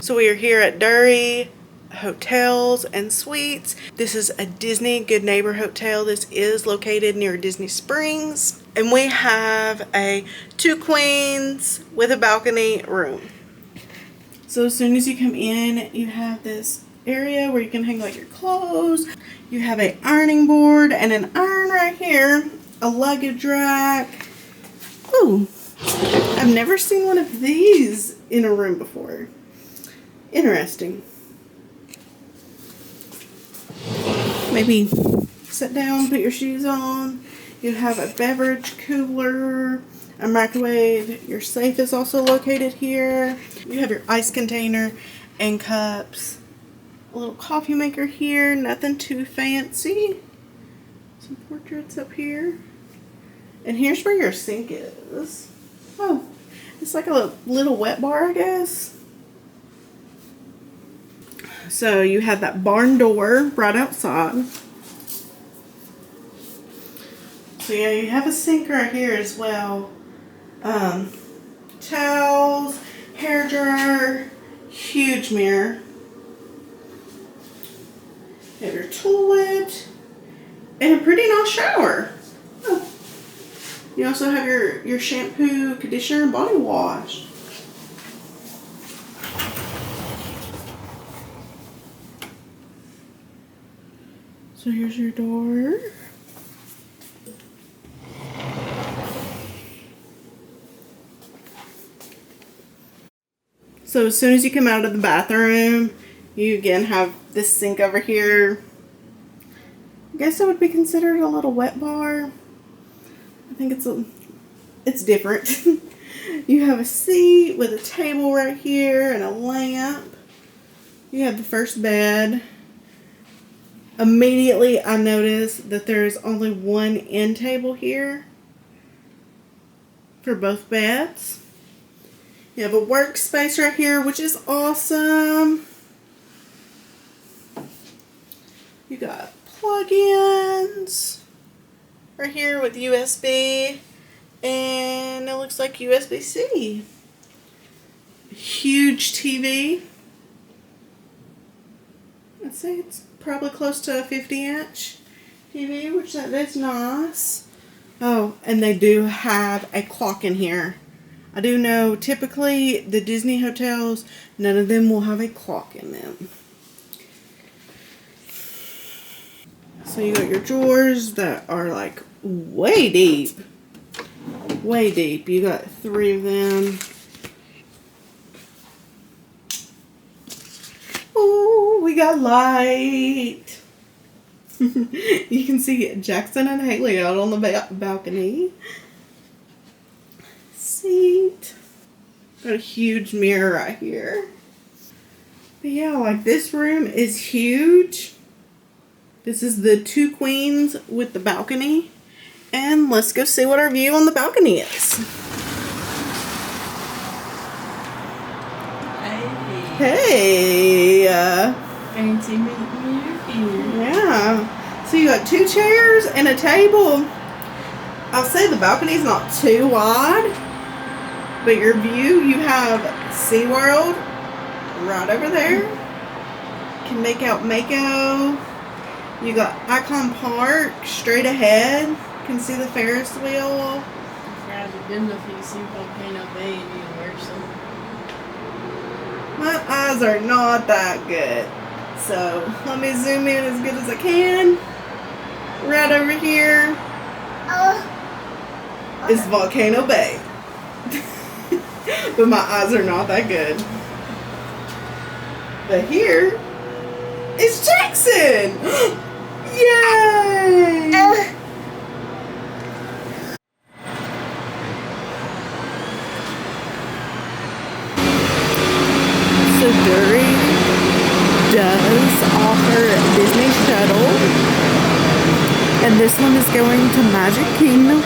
So we are here at Drury Hotels and Suites. This is a Disney Good Neighbor Hotel. This is located near Disney Springs. And we have a 2 queens with a balcony room. So as soon as you come in, you have this area where you can hang like your clothes. You have an ironing board and an iron right here. A luggage rack. Ooh, I've never seen one of these in a room before. Interesting. Maybe sit down, put your shoes on. You have a beverage cooler, a microwave. Your safe is also located here. You have your ice container and cups. A little coffee maker here, nothing too fancy. Some portraits up here. And here's where your sink is. Oh, it's like a little wet bar, I guess. So you have that barn door right outside. So yeah, you have a sink right here as well. Towels, hair dryer, huge mirror. You have your toilet and a pretty nice shower. Oh. You also have your shampoo, conditioner, and body wash. So here's your door. So as soon as you come out of the bathroom, you again have this sink over here. I guess it would be considered a little wet bar. I think it's different. You have a seat with a table right here and a lamp. You have the first bed. Immediately I noticed that there's only one end table here for both beds. You have a workspace right here, which is awesome. You got plug-ins right here with USB, and it looks like USB-C. Huge TV. I'd say it's probably close to a 50-inch TV, which that is nice. Oh, and they do have a clock in here. I do know typically the Disney hotels, none of them will have a clock in them. So you got your drawers that are like way deep. Way deep. You got 3 of them. Oh, we got light. You can see Jackson and Haley out on the balcony. Seat. Got a huge mirror right here. But yeah, like this room is huge. This is the 2 queens with the balcony. And let's go see what our view on the balcony is. Hey. Fancy meeting you. Yeah. So you got 2 chairs and a table. I'll say the balcony's not too wide. But your view, you have SeaWorld right over there. Can make out Mako. You got Icon Park straight ahead. Can see the Ferris wheel. If you're out of Denver, you see Volcano Bay and Universal. My eyes are not that good. So let me zoom in as good as I can. Right over here is Volcano Bay. But my eyes are not that good. But here is Jackson! Yay! So Drury does offer Disney Shuttle. And this one is going to Magic Kingdom.